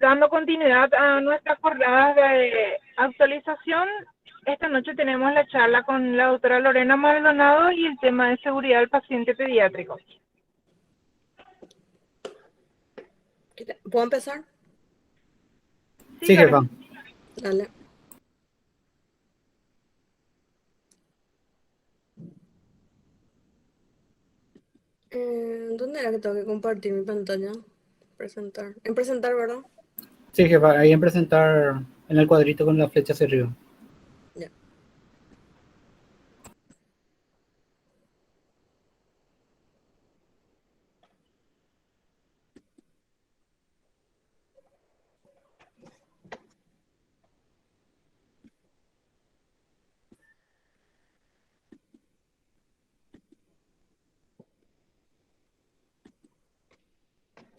dando continuidad a nuestras jornadas de actualización, esta noche tenemos la charla con la doctora Lorena Maldonado y el tema de seguridad del paciente pediátrico. ¿Puedo empezar? Sí, jefa. Dale. ¿Dónde era que tengo que compartir mi pantalla? Presentar. En presentar, ¿verdad? Sí, jefa. Ahí en presentar en el cuadrito con la flecha hacia arriba. Ya.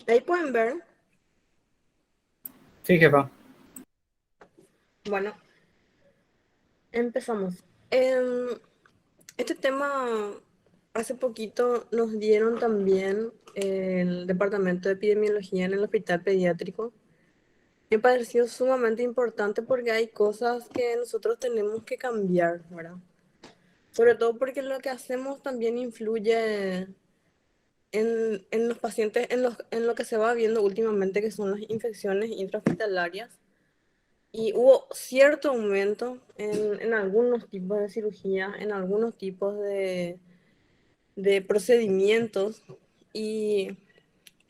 Ahí pueden ver. Sí, jefa. Bueno, empezamos. Este tema, hace poquito nos dieron también el departamento de epidemiología en el hospital pediátrico. Me pareció sumamente importante porque hay cosas que nosotros tenemos que cambiar, ¿verdad? Sobre todo porque lo que hacemos también influye en los pacientes, en lo que se va viendo últimamente, que son las infecciones intrahospitalarias. Y hubo cierto aumento en algunos tipos de cirugía, en algunos tipos de procedimientos, y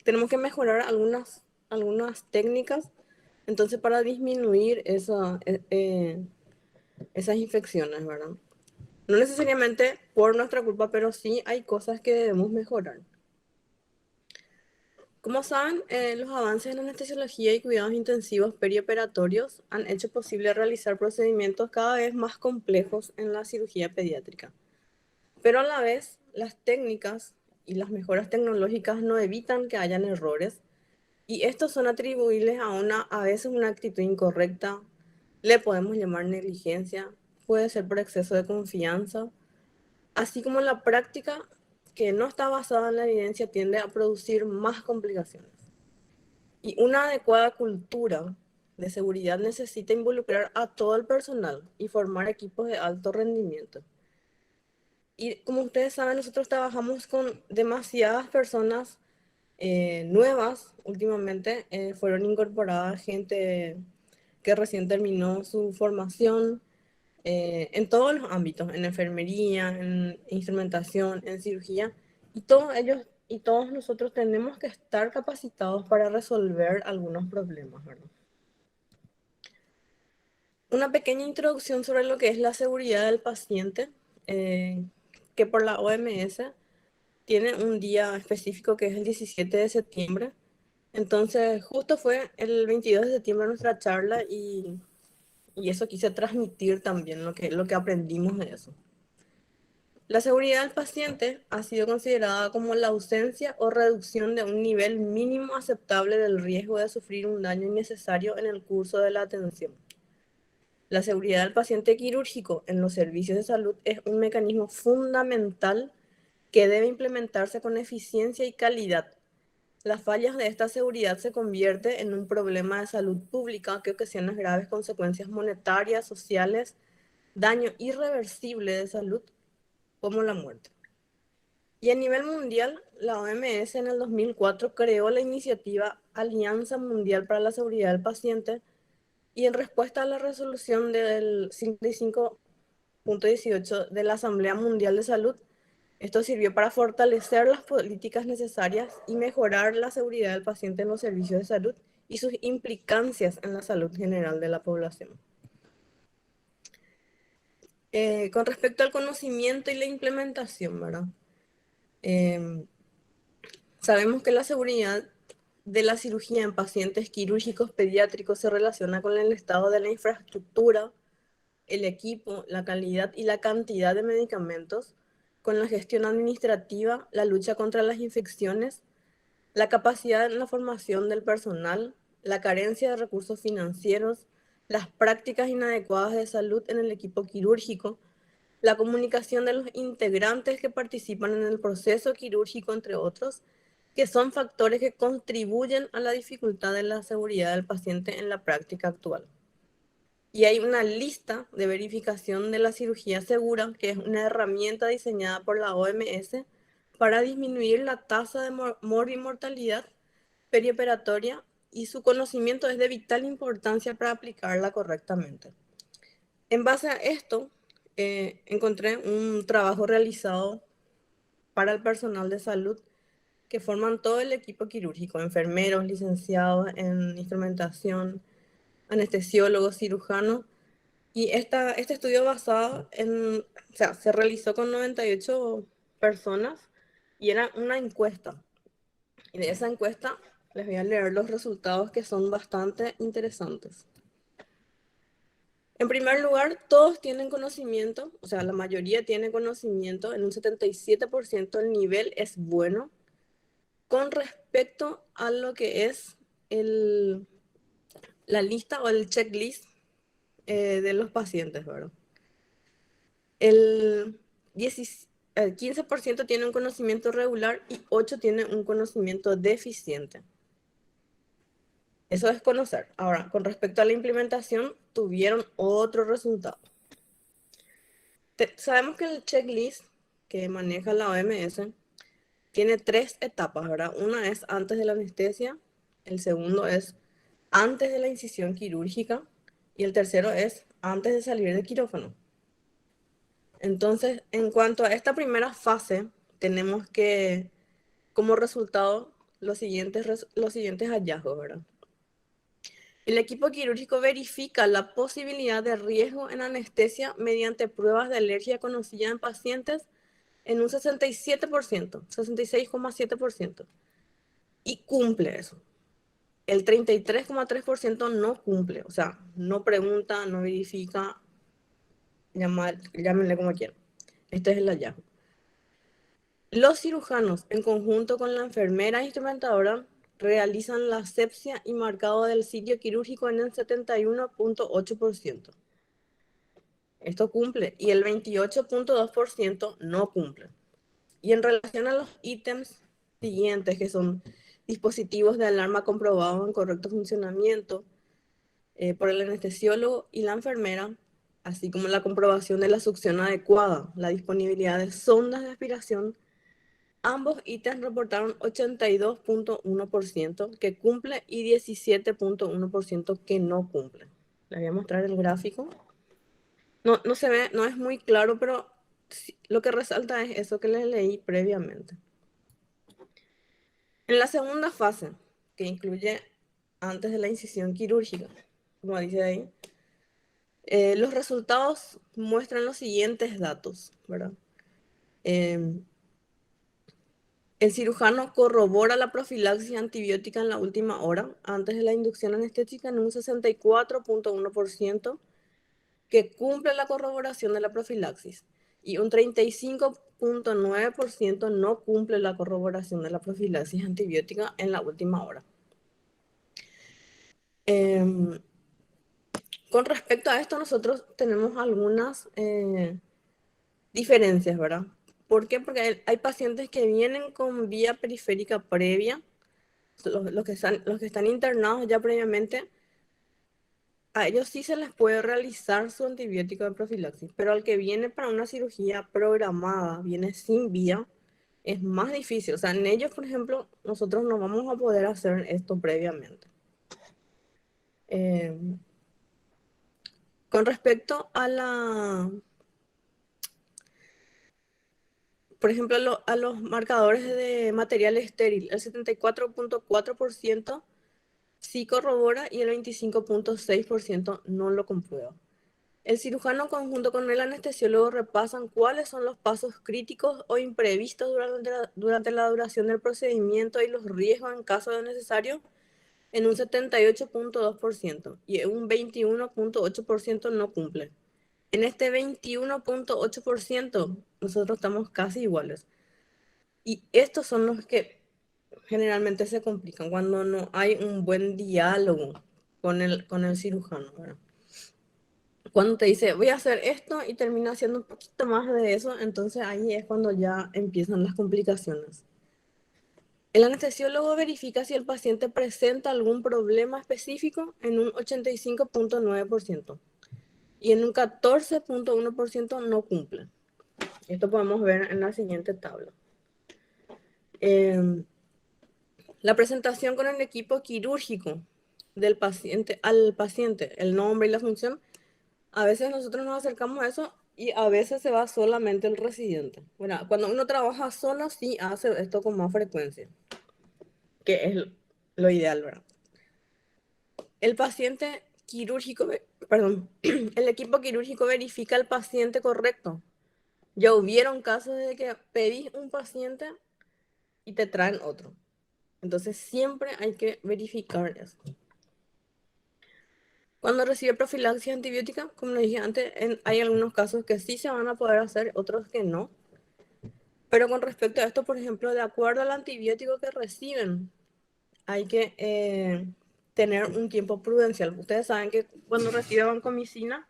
tenemos que mejorar algunas técnicas, entonces para disminuir esas infecciones, ¿verdad? No necesariamente por nuestra culpa, pero sí hay cosas que debemos mejorar. Como saben, los avances en la anestesiología y cuidados intensivos perioperatorios han hecho posible realizar procedimientos cada vez más complejos en la cirugía pediátrica. Pero a la vez, las técnicas y las mejoras tecnológicas no evitan que hayan errores, y estos son atribuibles a veces una actitud incorrecta, le podemos llamar negligencia, puede ser por exceso de confianza, así como la práctica que no está basada en la evidencia tiende a producir más complicaciones. Y una adecuada cultura de seguridad necesita involucrar a todo el personal y formar equipos de alto rendimiento. Y como ustedes saben, nosotros trabajamos con demasiadas personas nuevas últimamente. Fueron incorporadas gente que recién terminó su formación en todos los ámbitos, en enfermería, en instrumentación, en cirugía, y todos ellos y todos nosotros tenemos que estar capacitados para resolver algunos problemas, ¿verdad? Una pequeña introducción sobre lo que es la seguridad del paciente, que por la OMS tiene un día específico que es el 17 de septiembre. Entonces, justo fue el 22 de septiembre nuestra charla y eso quise transmitir también, lo que aprendimos de eso. La seguridad del paciente ha sido considerada como la ausencia o reducción de un nivel mínimo aceptable del riesgo de sufrir un daño innecesario en el curso de la atención. La seguridad del paciente quirúrgico en los servicios de salud es un mecanismo fundamental que debe implementarse con eficiencia y calidad. Las fallas de esta seguridad se convierten en un problema de salud pública que ocasiona graves consecuencias monetarias, sociales, daño irreversible de salud, como la muerte. Y a nivel mundial, la OMS en el 2004 creó la iniciativa Alianza Mundial para la Seguridad del Paciente, y en respuesta a la resolución del 55.18 de la Asamblea Mundial de Salud, esto sirvió para fortalecer las políticas necesarias y mejorar la seguridad del paciente en los servicios de salud y sus implicancias en la salud general de la población. Con respecto al conocimiento y la implementación, ¿verdad? Sabemos que la seguridad de la cirugía en pacientes quirúrgicos pediátricos se relaciona con el estado de la infraestructura, el equipo, la calidad y la cantidad de medicamentos, con la gestión administrativa, la lucha contra las infecciones, la capacidad en la formación del personal, la carencia de recursos financieros, las prácticas inadecuadas de salud en el equipo quirúrgico, la comunicación de los integrantes que participan en el proceso quirúrgico, entre otros, que son factores que contribuyen a la dificultad de la seguridad del paciente en la práctica actual. Y hay una lista de verificación de la cirugía segura, que es una herramienta diseñada por la OMS para disminuir la tasa de morbimortalidad perioperatoria, y su conocimiento es de vital importancia para aplicarla correctamente. En base a esto, encontré un trabajo realizado para el personal de salud que forman todo el equipo quirúrgico, enfermeros, licenciados en instrumentación, anestesiólogos, cirujanos, y este estudio se realizó con 98 personas y era una encuesta. Y de esa encuesta les voy a leer los resultados, que son bastante interesantes. En primer lugar, todos tienen conocimiento, o sea, la mayoría tiene conocimiento, en un 77% el nivel es bueno con respecto a lo que es la lista o el checklist de los pacientes, ¿verdad? El 15% tiene un conocimiento regular y 8% tiene un conocimiento deficiente. Eso es conocer. Ahora, con respecto a la implementación, tuvieron otro resultado. Sabemos que el checklist que maneja la OMS tiene 3 etapas, ¿verdad? Una es antes de la anestesia, el segundo es antes de la incisión quirúrgica y el tercero es antes de salir del quirófano. Entonces, en cuanto a esta primera fase, tenemos que, como resultado, los siguientes hallazgos, ¿verdad? El equipo quirúrgico verifica la posibilidad de riesgo en anestesia mediante pruebas de alergia conocida en pacientes en un 67%, 66,7%, y cumple eso. El 33,3% no cumple, o sea, no pregunta, no verifica, llámenle como quieran. Este es el hallazgo. Los cirujanos, en conjunto con la enfermera instrumentadora, realizan la asepsia y marcado del sitio quirúrgico en el 71,8%. Esto cumple, y el 28,2% no cumple. Y en relación a los ítems siguientes, que son dispositivos de alarma comprobados en correcto funcionamiento por el anestesiólogo y la enfermera, así como la comprobación de la succión adecuada, la disponibilidad de sondas de aspiración, ambos ítems reportaron 82,1% que cumple y 17,1% que no cumple. Les voy a mostrar el gráfico. No se ve, no es muy claro, pero sí, lo que resalta es eso que les leí previamente. En la segunda fase, que incluye antes de la incisión quirúrgica, como dice ahí, los resultados muestran los siguientes datos, ¿verdad? El cirujano corrobora la profilaxis antibiótica en la última hora, antes de la inducción anestésica, en un 64,1%, que cumple la corroboración de la profilaxis, y un 35,9% no cumple la corroboración de la profilaxis antibiótica en la última hora. Con respecto a esto, nosotros tenemos algunas diferencias, ¿verdad? ¿Por qué? Porque hay pacientes que vienen con vía periférica previa, los que están internados ya previamente. A ellos sí se les puede realizar su antibiótico de profilaxis, pero al que viene para una cirugía programada, viene sin vía, es más difícil. O sea, en ellos, por ejemplo, nosotros no vamos a poder hacer esto previamente. Con respecto a por ejemplo, a los marcadores de material estéril, el 74,4% sí corrobora y el 25,6% no lo comprueba. El cirujano conjunto con el anestesiólogo repasan cuáles son los pasos críticos o imprevistos durante la duración del procedimiento y los riesgos en caso de necesario en un 78,2% y un 21,8% no cumple. En este 21,8% nosotros estamos casi iguales. Y estos son los que generalmente se complican cuando no hay un buen diálogo con el cirujano, ¿verdad? Cuando te dice, voy a hacer esto y termina haciendo un poquito más de eso, entonces ahí es cuando ya empiezan las complicaciones. El anestesiólogo verifica si el paciente presenta algún problema específico en un 85.9% y en un 14.1% no cumple. Esto podemos ver en la siguiente tabla. La presentación con el equipo quirúrgico del paciente al paciente, el nombre y la función, a veces nosotros nos acercamos a eso y a veces se va solamente el residente. Bueno, cuando uno trabaja solo, sí hace esto con más frecuencia, que es lo ideal, ¿verdad? El paciente quirúrgico, perdón, el equipo quirúrgico verifica al paciente correcto. Ya hubieron casos de que pedís un paciente y te traen otro. Entonces siempre hay que verificar eso. Cuando recibe profilaxis antibiótica, como les dije antes, hay algunos casos que sí se van a poder hacer, otros que no. Pero con respecto a esto, por ejemplo, de acuerdo al antibiótico que reciben, hay que tener un tiempo prudencial. Ustedes saben que cuando reciben vancomicina,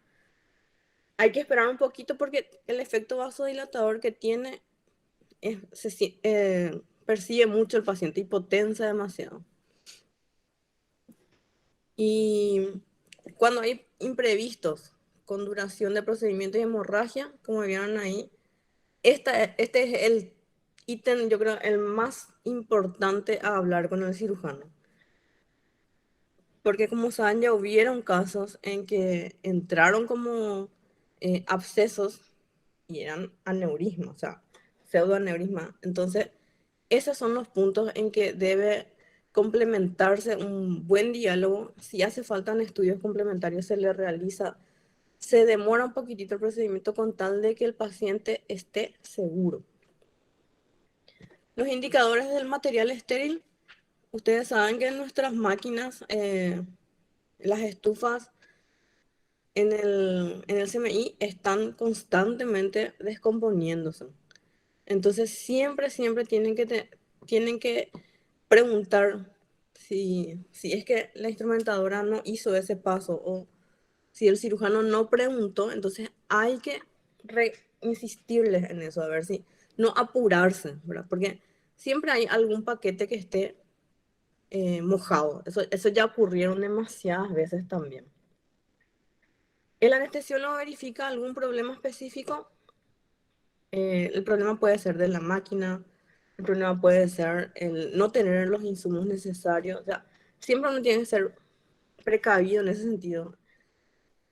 hay que esperar un poquito porque el efecto vasodilatador que tiene persigue mucho el paciente y potencia demasiado. Y cuando hay imprevistos con duración de procedimiento y hemorragia, como vieron ahí, este es el ítem, yo creo, el más importante a hablar con el cirujano. Porque como saben, ya hubieron casos en que entraron como abscesos y eran aneurismas, o sea, pseudoaneurisma. Entonces, esos son los puntos en que debe complementarse un buen diálogo. Si hace falta estudios complementarios, se le realiza. Se demora un poquitito el procedimiento con tal de que el paciente esté seguro. Los indicadores del material estéril. Ustedes saben que en nuestras máquinas, las estufas en el CMI están constantemente descomponiéndose. Entonces siempre tienen que preguntar si es que la instrumentadora no hizo ese paso o si el cirujano no preguntó, entonces hay que insistirles en eso, a ver si no apurarse, ¿verdad? Porque siempre hay algún paquete que esté mojado. Eso ya ocurrieron demasiadas veces también. ¿El anestesiólogo verifica algún problema específico? El problema puede ser de la máquina, el problema puede ser el no tener los insumos necesarios. O sea, siempre uno tiene que ser precavido en ese sentido.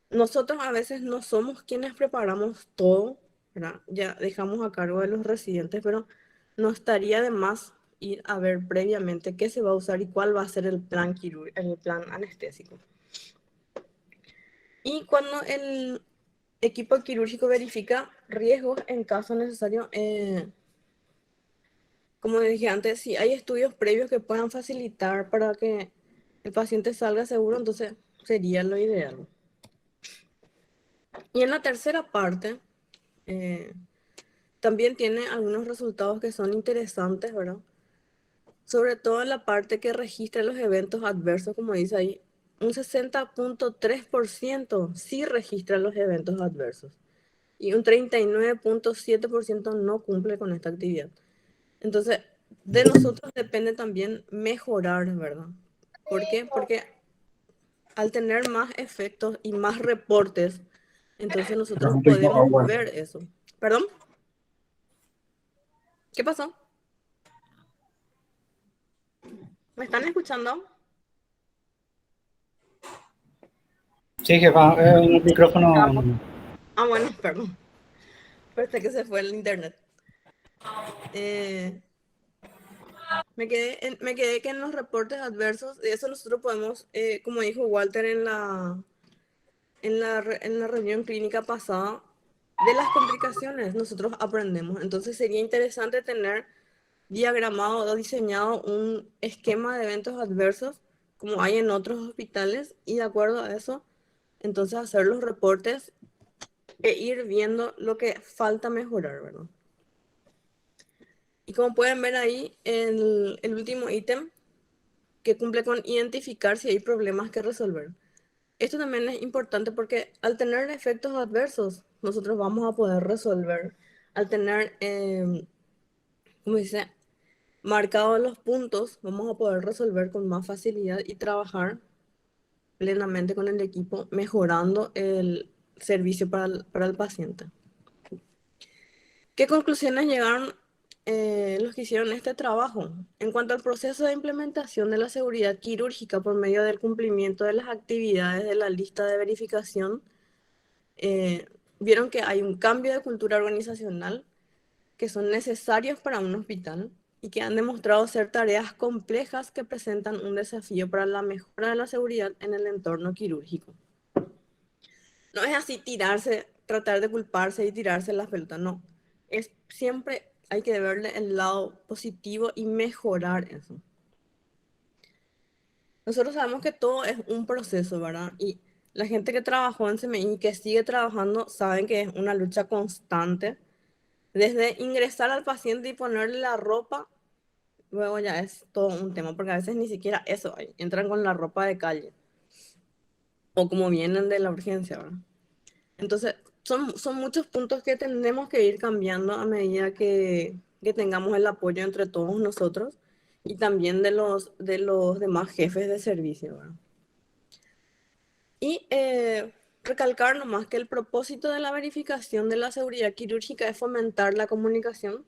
Nosotros a veces no somos quienes preparamos todo, ¿verdad? Ya dejamos a cargo de los residentes, pero no estaría de más ir a ver previamente qué se va a usar y cuál va a ser el plan anestésico. Y cuando el equipo quirúrgico verifica riesgos en caso necesario, como dije antes, si hay estudios previos que puedan facilitar para que el paciente salga seguro, entonces sería lo ideal. Y en la tercera parte, también tiene algunos resultados que son interesantes, ¿verdad? Sobre todo en la parte que registra los eventos adversos, como dice ahí, un 60.3% sí registra los eventos adversos y un 39.7% no cumple con esta actividad. Entonces, de nosotros depende también mejorar, ¿verdad? ¿Por qué? Porque al tener más efectos y más reportes, entonces nosotros podemos ver eso. ¿Perdón? ¿Qué pasó? ¿Me están escuchando? Sí, jefa, el micrófono. Bueno, perdón. Pensé que se fue el internet. Me quedé que en los reportes adversos, de eso nosotros podemos, como dijo Walter en la reunión clínica pasada, de las complicaciones nosotros aprendemos. Entonces sería interesante tener diagramado o diseñado un esquema de eventos adversos como hay en otros hospitales y de acuerdo a eso, entonces hacer los reportes e ir viendo lo que falta mejorar, ¿verdad? Y como pueden ver ahí, el último ítem que cumple con identificar si hay problemas que resolver. Esto también es importante porque al tener efectos adversos, nosotros vamos a poder resolver. Al tener, ¿cómo dice? Marcados los puntos, vamos a poder resolver con más facilidad y trabajar plenamente con el equipo, mejorando el servicio para el paciente. ¿Qué conclusiones llegaron los que hicieron este trabajo? En cuanto al proceso de implementación de la seguridad quirúrgica por medio del cumplimiento de las actividades de la lista de verificación, vieron que hay un cambio de cultura organizacional que son necesarios para un hospital y que han demostrado ser tareas complejas que presentan un desafío para la mejora de la seguridad en el entorno quirúrgico. No es así tirarse, tratar de culparse y tirarse las pelotas, no. Es siempre hay que verle el lado positivo y mejorar eso. Nosotros sabemos que todo es un proceso, ¿verdad? Y la gente que trabajó en CMI y que sigue trabajando saben que es una lucha constante. Desde ingresar al paciente y ponerle la ropa, luego ya es todo un tema, porque a veces ni siquiera eso hay. Entran con la ropa de calle. O como vienen de la urgencia, ¿verdad? Entonces, son muchos puntos que tenemos que ir cambiando a medida que tengamos el apoyo entre todos nosotros y también de los demás jefes de servicio, ¿verdad? Y recalcar nomás que el propósito de la verificación de la seguridad quirúrgica es fomentar la comunicación,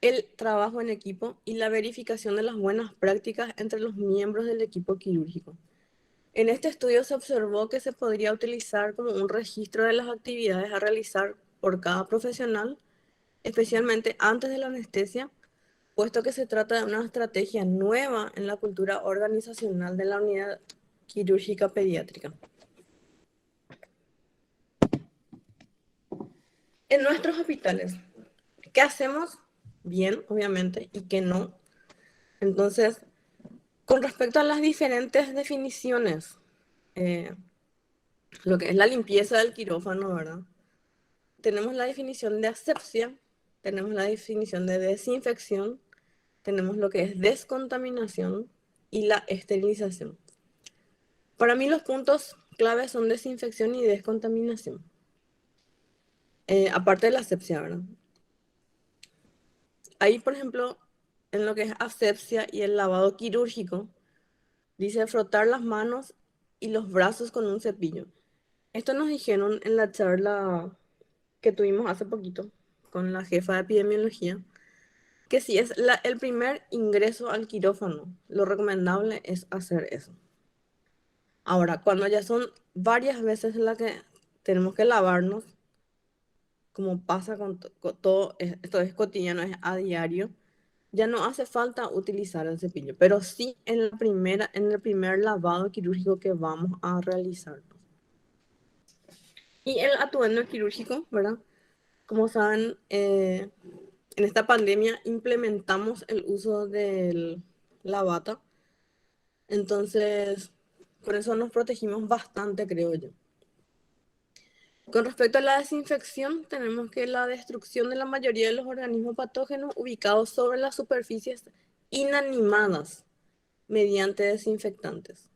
el trabajo en equipo y la verificación de las buenas prácticas entre los miembros del equipo quirúrgico. En este estudio se observó que se podría utilizar como un registro de las actividades a realizar por cada profesional, especialmente antes de la anestesia, puesto que se trata de una estrategia nueva en la cultura organizacional de la unidad quirúrgica pediátrica. En nuestros hospitales, ¿qué hacemos bien, obviamente, y qué no? Entonces, con respecto a las diferentes definiciones, lo que es la limpieza del quirófano, ¿verdad? Tenemos la definición de asepsia, tenemos la definición de desinfección, tenemos lo que es descontaminación y la esterilización. Para mí los puntos claves son desinfección y descontaminación. Aparte de la asepsia, ¿verdad? Ahí, por ejemplo, en lo que es asepsia y el lavado quirúrgico, dice frotar las manos y los brazos con un cepillo. Esto nos dijeron en la charla que tuvimos hace poquito con la jefa de epidemiología, que si es el primer ingreso al quirófano, lo recomendable es hacer eso. Ahora, cuando ya son varias veces en las que tenemos que lavarnos, como pasa con todo, esto es cotidiano, es a diario, ya no hace falta utilizar el cepillo, pero sí en el primer lavado quirúrgico que vamos a realizar. Y el atuendo quirúrgico, ¿verdad? Como saben, en esta pandemia implementamos el uso de la bata. Entonces, por eso nos protegimos bastante, creo yo. Con respecto a la desinfección, tenemos que la destrucción de la mayoría de los organismos patógenos ubicados sobre las superficies inanimadas mediante desinfectantes.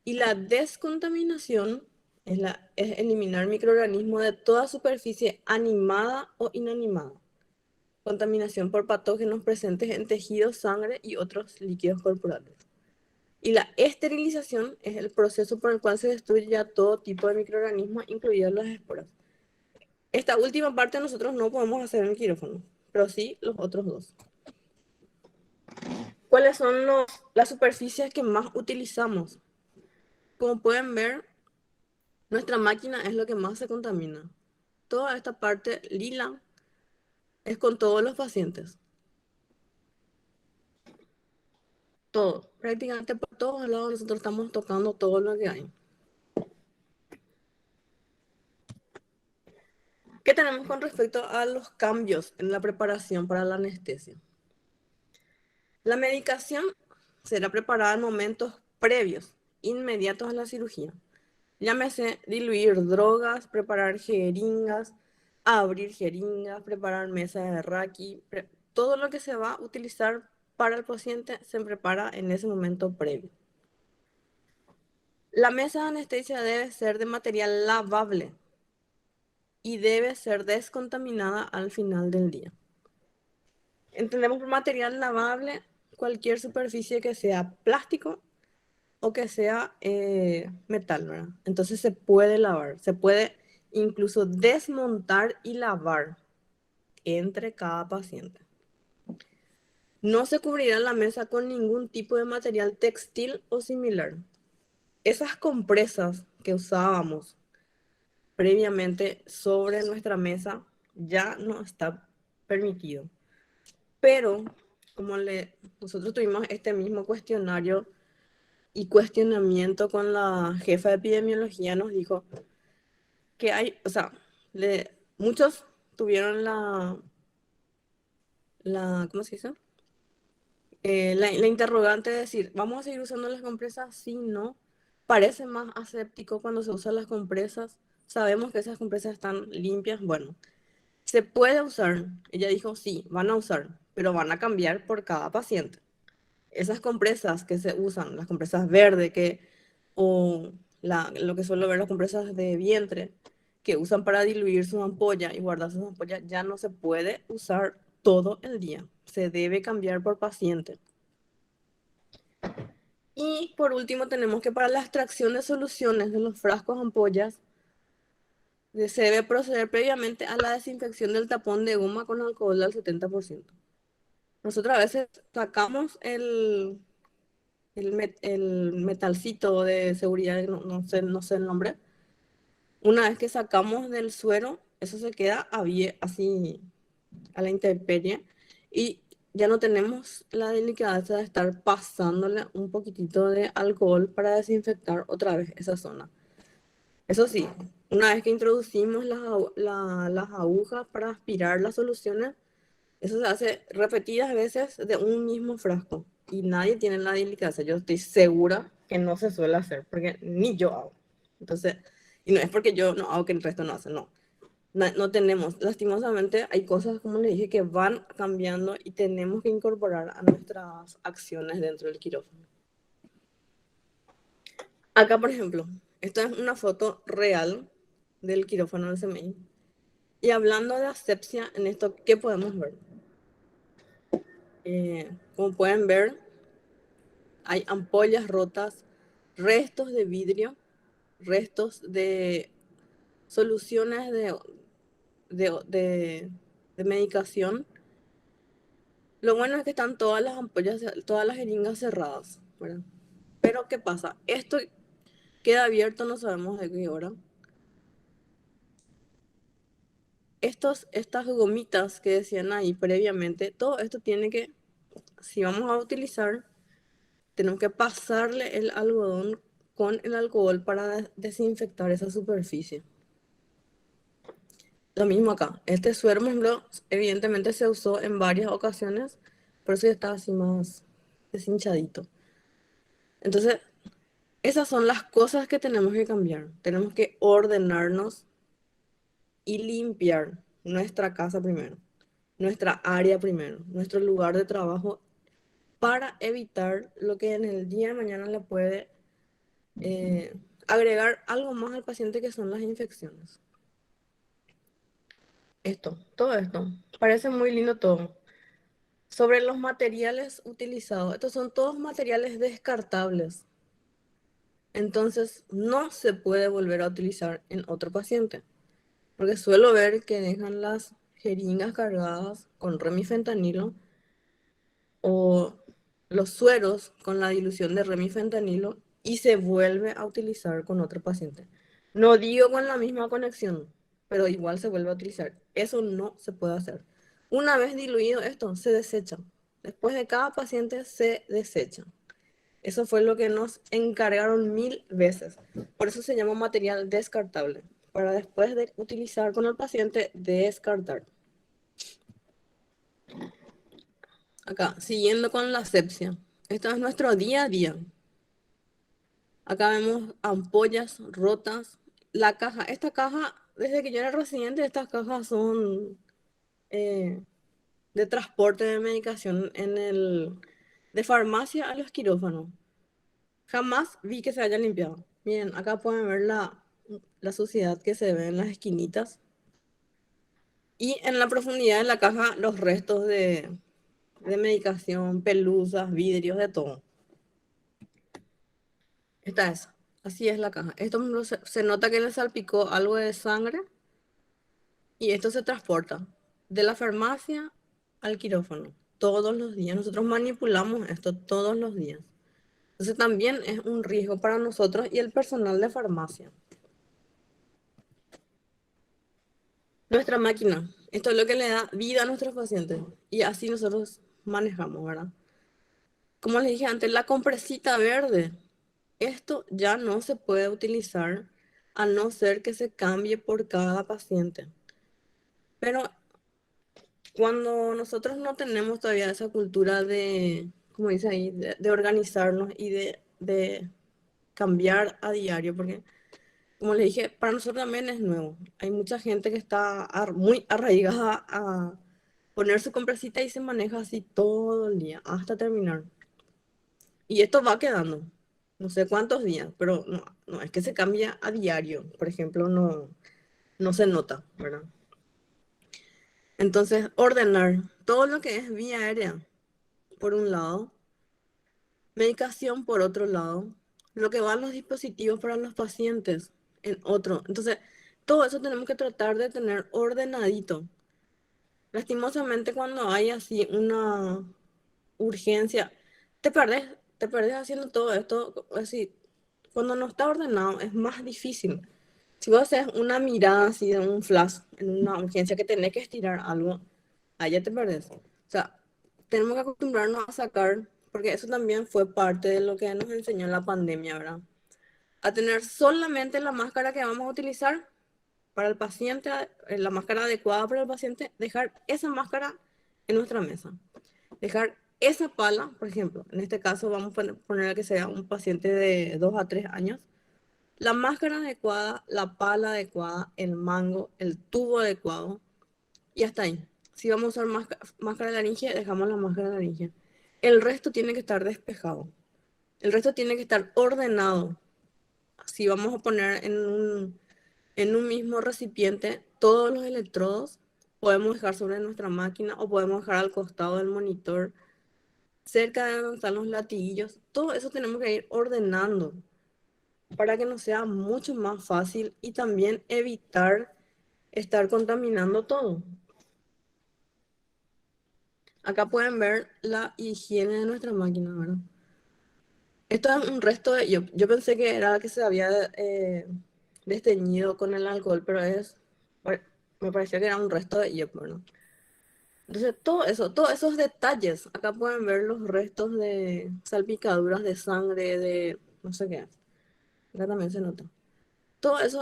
Y la descontaminación es eliminar microorganismos de toda superficie animada o inanimada. Contaminación por patógenos presentes en tejidos, sangre y otros líquidos corporales. Y la esterilización es el proceso por el cual se destruye ya todo tipo de microorganismos, incluidas las esporas. Esta última parte nosotros no podemos hacer en el quirófano, pero sí los otros dos. ¿Cuáles son las superficies que más utilizamos? Como pueden ver, nuestra máquina es lo que más se contamina. Toda esta parte lila es con todos los pacientes. Todo. Prácticamente por todos lados nosotros estamos tocando todo lo que hay. ¿Qué tenemos con respecto a los cambios en la preparación para la anestesia? La medicación será preparada en momentos previos, inmediatos a la cirugía. Llámese diluir drogas, preparar jeringas, abrir jeringas, preparar mesa de Raki. Todo lo que se va a utilizar para el paciente se prepara en ese momento previo. La mesa de anestesia debe ser de material lavable y debe ser descontaminada al final del día. Entendemos por material lavable cualquier superficie que sea plástico o que sea metal, ¿verdad? Entonces se puede lavar, se puede incluso desmontar y lavar entre cada paciente. No se cubrirá la mesa con ningún tipo de material textil o similar. Esas compresas que usábamos previamente sobre nuestra mesa ya no está permitido. Pero como nosotros tuvimos este mismo cuestionario y cuestionamiento con la jefa de epidemiología, nos dijo que hay, o sea, muchos tuvieron ¿cómo se dice? La interrogante de decir, ¿vamos a seguir usando las compresas? Sí, no. Parece más aséptico cuando se usan las compresas. Sabemos que esas compresas están limpias. Bueno, se puede usar. Ella dijo, sí, van a usar, pero van a cambiar por cada paciente. Esas compresas que se usan, las compresas verdes, o lo que suelo ver, las compresas de vientre, que usan para diluir su ampolla y guardar sus ampollas, ya no se puede usar todo el día. Se debe cambiar por paciente. Y por último tenemos que para la extracción de soluciones de los frascos ampollas, se debe proceder previamente a la desinfección del tapón de goma con alcohol al 70%. Nosotros a veces sacamos el metalcito de seguridad, no sé el nombre. Una vez que sacamos del suero, eso se queda así a la intemperie y ya no tenemos la delicadeza de estar pasándole un poquitito de alcohol para desinfectar otra vez esa zona. Eso sí, una vez que introducimos las agujas para aspirar las soluciones, eso se hace repetidas veces de un mismo frasco y nadie tiene la delicadeza. Yo estoy segura que no se suele hacer porque ni yo hago. Entonces, y no es porque yo no hago que el resto no hace, no. No tenemos, lastimosamente, hay cosas, como les dije, que van cambiando y tenemos que incorporar a nuestras acciones dentro del quirófano. Acá, por ejemplo, esta es una foto real del quirófano del CMI. Y hablando de asepsia, en esto, ¿qué podemos ver? Como pueden ver, hay ampollas rotas, restos de vidrio, restos de soluciones de medicación. Lo bueno es que están todas las ampollas, todas las jeringas cerradas, ¿verdad? Pero ¿qué pasa? Esto queda abierto, no sabemos de qué hora. Estas gomitas que decían ahí previamente, todo esto tiene que, si vamos a utilizar, tenemos que pasarle el algodón con el alcohol para desinfectar esa superficie. Lo mismo acá. Este suero, por ejemplo, evidentemente se usó en varias ocasiones, por eso ya está así más deshinchadito. Entonces, esas son las cosas que tenemos que cambiar. Tenemos que ordenarnos y limpiar nuestra casa primero, nuestra área primero, nuestro lugar de trabajo, para evitar lo que en el día de mañana le puede agregar algo más al paciente, que son las infecciones. Todo esto, parece muy lindo todo. Sobre los materiales utilizados, estos son todos materiales descartables. Entonces, no se puede volver a utilizar en otro paciente. Porque suelo ver que dejan las jeringas cargadas con remifentanilo o los sueros con la dilución de remifentanilo y se vuelve a utilizar con otro paciente. No digo con la misma conexión, pero igual se vuelve a utilizar. Eso no se puede hacer. Una vez diluido esto, se desecha. Después de cada paciente se desecha. Eso fue lo que nos encargaron 1000 veces. Por eso se llama material descartable, para después de utilizar con el paciente, descartar. Acá, siguiendo con la asepsia. Esto es nuestro día a día. Acá vemos ampollas rotas. Esta caja, desde que yo era residente, estas cajas son de transporte de medicación de farmacia a los quirófanos. Jamás vi que se haya limpiado. Miren, acá pueden ver la suciedad que se ve en las esquinitas. Y en la profundidad de la caja, los restos de de medicación, pelusas, vidrios, de todo. Esta es, así es la caja. Esto por ejemplo, se nota que le salpicó algo de sangre y esto se transporta de la farmacia al quirófano todos los días. Nosotros manipulamos esto todos los días. Entonces también es un riesgo para nosotros y el personal de farmacia. Nuestra máquina, esto es lo que le da vida a nuestros pacientes y así nosotros manejamos, ¿verdad? Como les dije antes, la compresita verde, esto ya no se puede utilizar a no ser que se cambie por cada paciente. Pero cuando nosotros no tenemos todavía esa cultura de, como dice ahí, de organizarnos y de cambiar a diario, porque como les dije, para nosotros también es nuevo. Hay mucha gente que está muy arraigada a poner su compresita y se maneja así todo el día hasta terminar. Y esto va quedando, no sé cuántos días, pero no, no es que se cambia a diario. Por ejemplo, no, no se nota, ¿verdad? Entonces, ordenar todo lo que es vía aérea, por un lado, medicación por otro lado, lo que van los dispositivos para los pacientes en otro. Entonces, todo eso tenemos que tratar de tener ordenadito. Lastimosamente, cuando hay así una urgencia, te perdés haciendo todo esto. Así, cuando no está ordenado es más difícil. Si vos haces una mirada así de un flash en una urgencia que tenés que estirar algo, ahí ya te perdés. O sea, tenemos que acostumbrarnos a sacar, porque eso también fue parte de lo que nos enseñó la pandemia, ¿verdad? A tener solamente la máscara que vamos a utilizar para el paciente, la máscara adecuada para el paciente, dejar esa máscara en nuestra mesa. Dejar esa pala, por ejemplo, en este caso vamos a poner que sea un paciente de 2 a 3 años, la máscara adecuada, la pala adecuada, el mango, el tubo adecuado y hasta ahí. Si vamos a usar máscara de laringe, dejamos la máscara de laringe. El resto tiene que estar despejado. El resto tiene que estar ordenado. Si vamos a poner en un mismo recipiente todos los electrodos, podemos dejar sobre nuestra máquina o podemos dejar al costado del monitor, cerca de donde están los latiguillos. Todo eso tenemos que ir ordenando para que nos sea mucho más fácil y también evitar estar contaminando todo. Acá pueden ver la higiene de nuestra máquina, ¿verdad? Esto es un resto de... Yo pensé que era que se había desteñido con el alcohol, pero me pareció que era un resto de IOP, ¿verdad? Entonces, todo eso, todos esos detalles, acá pueden ver los restos de salpicaduras de sangre, de no sé qué. Acá también se nota. Todo eso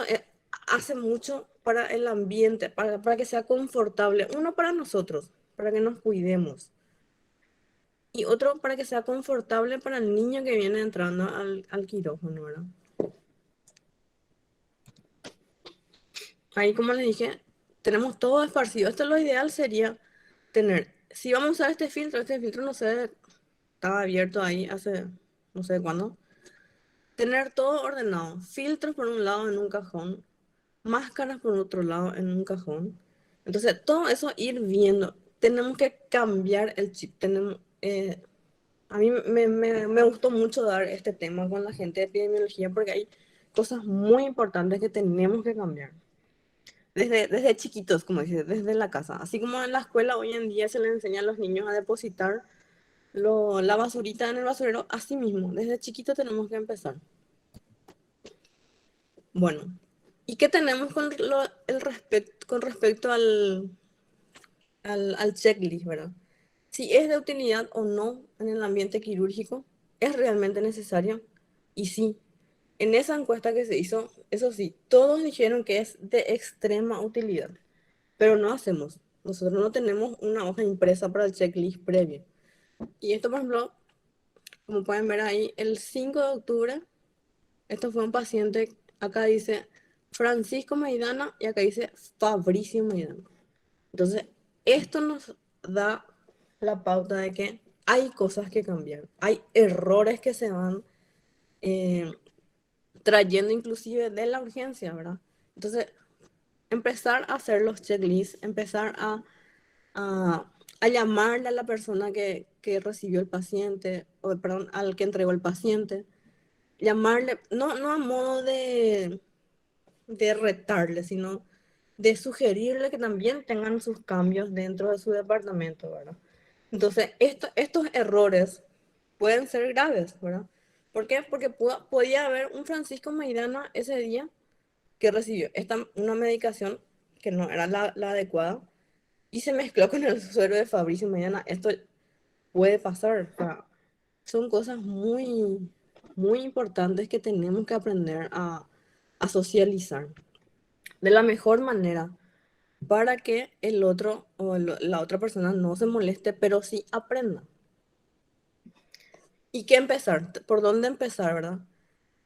hace mucho para el ambiente, para que sea confortable. Uno, para nosotros, para que nos cuidemos. Y otro, para que sea confortable para el niño que viene entrando al quirófano, ¿verdad? Ahí, como les dije, tenemos todo esparcido. Esto lo ideal sería tener, si vamos a usar este filtro no sé, estaba abierto ahí hace no sé cuándo. Tener todo ordenado. Filtros por un lado en un cajón, máscaras por otro lado en un cajón. Entonces, todo eso ir viendo. Tenemos que cambiar el chip. A mí me gustó mucho dar este tema con la gente de epidemiología porque hay cosas muy importantes que tenemos que cambiar. Desde chiquitos, como dice, desde la casa. Así como en la escuela hoy en día se les enseña a los niños a depositar la basurita en el basurero, así mismo, desde chiquito tenemos que empezar. Bueno, ¿y qué tenemos con respecto al checklist, ¿verdad? Si es de utilidad o no en el ambiente quirúrgico, ¿es realmente necesario? Y sí, en esa encuesta que se hizo, eso sí, todos dijeron que es de extrema utilidad, pero no hacemos. Nosotros no tenemos una hoja impresa para el checklist previo. Y esto, por ejemplo, como pueden ver ahí, el 5 de octubre, esto fue un paciente, acá dice Francisco Maidana y acá dice Fabricio Maidana. Entonces, esto nos da la pauta de que hay cosas que cambiar, hay errores que se van eh, trayendo inclusive de la urgencia, ¿verdad? Entonces, empezar a hacer los checklists, empezar a a llamarle a la persona que recibió el paciente, o perdón, al que entregó el paciente, llamarle, no a modo de retarle, sino de sugerirle que también tengan sus cambios dentro de su departamento, ¿verdad? Entonces, estos errores pueden ser graves, ¿verdad? ¿Por qué? Porque podía haber un Francisco Maidana ese día que recibió una medicación que no era la adecuada y se mezcló con el suero de Fabricio Maidana. Esto puede pasar. O sea, son cosas muy, muy importantes que tenemos que aprender a socializar de la mejor manera para que el otro o la otra persona no se moleste, pero sí aprenda. ¿Y qué empezar? ¿Por dónde empezar, verdad?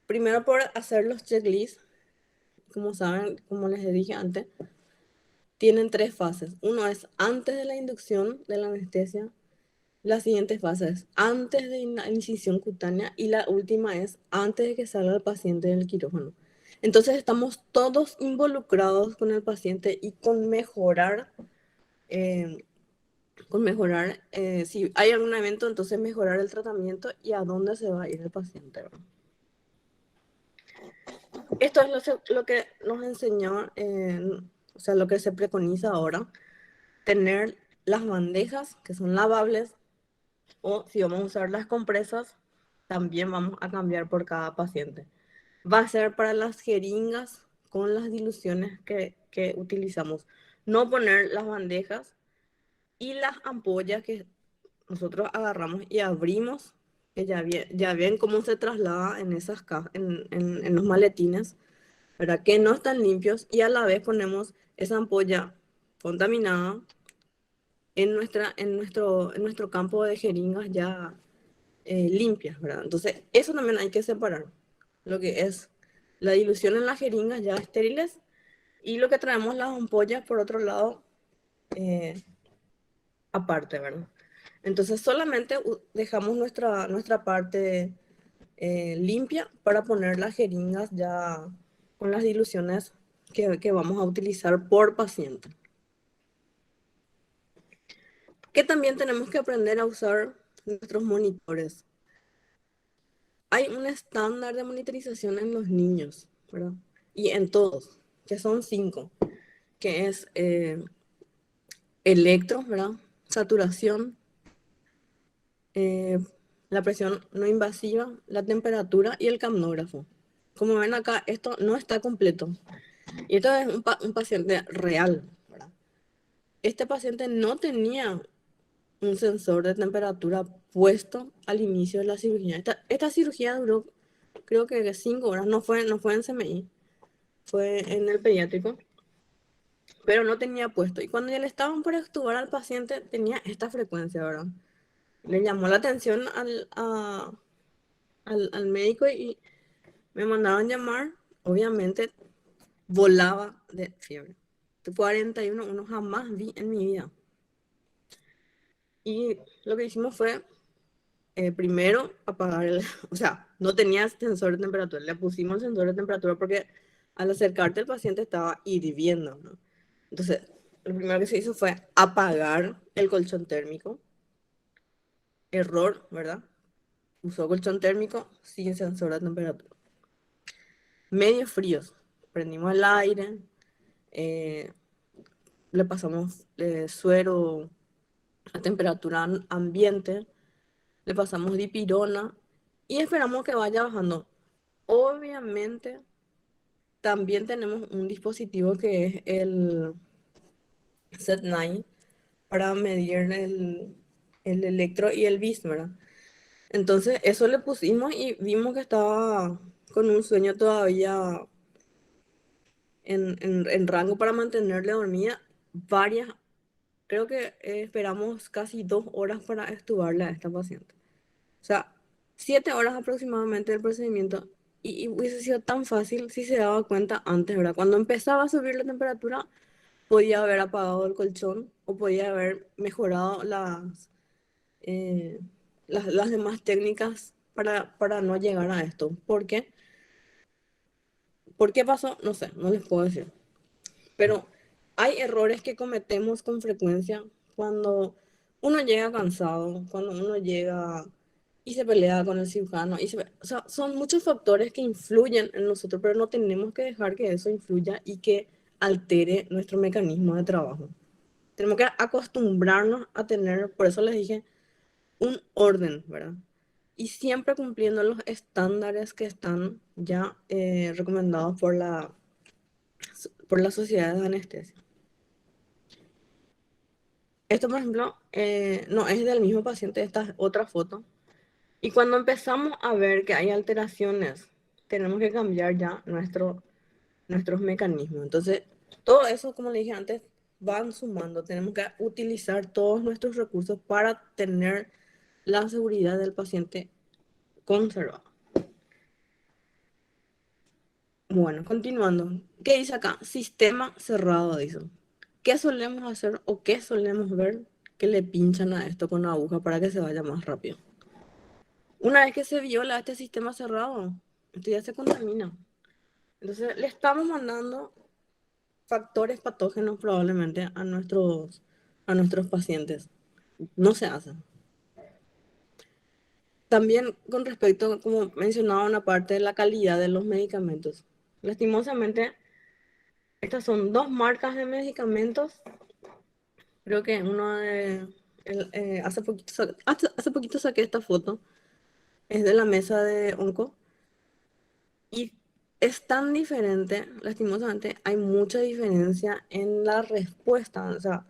Primero por hacer los checklists. Como saben, como les dije antes, tienen 3 fases. Uno es antes de la inducción de la anestesia. La siguiente fase es antes de la incisión cutánea y la última es antes de que salga el paciente del quirófano. Entonces estamos todos involucrados con el paciente y eh, si hay algún evento, entonces mejorar el tratamiento y a dónde se va a ir el paciente, ¿verdad? Esto es lo que nos enseñó, o sea, lo que se preconiza ahora, tener las bandejas que son lavables o si vamos a usar las compresas, también vamos a cambiar por cada paciente. Va a ser para las jeringas con las diluciones que utilizamos. No poner las bandejas y las ampollas que nosotros agarramos y abrimos, que ya ven cómo se traslada en esas en los maletines, ¿verdad? Que no están limpios y a la vez ponemos esa ampolla contaminada en nuestro campo de jeringas ya limpias, ¿verdad? Entonces, eso también hay que separar, lo que es la dilución en las jeringas ya estériles y lo que traemos las ampollas por otro lado aparte, ¿verdad? Entonces, solamente dejamos nuestra parte limpia para poner las jeringas ya con las diluciones que vamos a utilizar por paciente. Que también tenemos que aprender a usar nuestros monitores. Hay un estándar de monitorización en los niños, ¿verdad? Y en todos, que son 5, que es electro, ¿verdad? Saturación, eh, la presión no invasiva, la temperatura y el camnógrafo. Como ven acá, esto no está completo. Y esto es un paciente real, ¿verdad? Este paciente no tenía un sensor de temperatura puesto al inicio de la cirugía. Esta cirugía duró, creo que 5 horas, no fue en CMI, fue en el pediátrico, pero no tenía puesto. Y cuando ya le estaban por extubar al paciente, tenía esta frecuencia, ¿verdad? Le llamó la atención al médico y me mandaron llamar. Obviamente volaba de fiebre. 41, uno jamás vi en mi vida. Y lo que hicimos fue primero apagar o sea, no tenía sensor de temperatura, le pusimos el sensor de temperatura porque al acercarte el paciente estaba hirviendo, ¿no? Entonces, lo primero que se hizo fue apagar el colchón térmico. Error, ¿verdad? Usó colchón térmico sin sensor de temperatura. Medios fríos. Prendimos el aire, eh, le pasamos suero a temperatura ambiente, le pasamos dipirona y esperamos que vaya bajando. Obviamente, también tenemos un dispositivo que es el SET9 para medir el electro y el bis, ¿verdad? Entonces, eso le pusimos y vimos que estaba con un sueño todavía en rango para mantenerle dormida creo que esperamos casi 2 horas para extubarle a esta paciente. O sea, 7 horas aproximadamente del procedimiento y hubiese sido tan fácil si se daba cuenta antes, ¿verdad? Cuando empezaba a subir la temperatura, podía haber apagado el colchón o podía haber mejorado eh, las demás técnicas para no llegar a esto. ¿Por qué? ¿Por qué pasó? No sé, no les puedo decir. Pero hay errores que cometemos con frecuencia cuando Uno llega cansado, cuando uno llega y se pelea con el cirujano, o sea, son muchos factores que influyen en nosotros, pero no tenemos que dejar que eso influya y que altere nuestro mecanismo de trabajo. Tenemos que acostumbrarnos a tener, por eso les dije, un orden, ¿verdad? Y siempre cumpliendo los estándares que están ya recomendados por la sociedad de anestesia. Esto, por ejemplo, no es del mismo paciente, esta es otra foto. Y cuando empezamos a ver que hay alteraciones, tenemos que cambiar ya nuestros mecanismos. Entonces, todo eso, como le dije antes, van sumando. Tenemos que utilizar todos nuestros recursos para tener la seguridad del paciente conservada. Bueno, continuando. ¿Qué dice acá? Sistema cerrado, dice. ¿Qué solemos hacer o qué solemos ver que le pinchan a esto con aguja para que se vaya más rápido? Una vez que se viola este sistema cerrado, esto ya se contamina. Entonces, le estamos mandando factores patógenos probablemente a nuestros pacientes. No se hace. También con respecto, como mencionaba, una parte de la calidad de los medicamentos. Lastimosamente, estas son dos marcas de medicamentos. Creo que uno de... hace poquito saqué esta foto. Es de la mesa de Onco. Y es tan diferente, lastimosamente, hay mucha diferencia en la respuesta. O sea,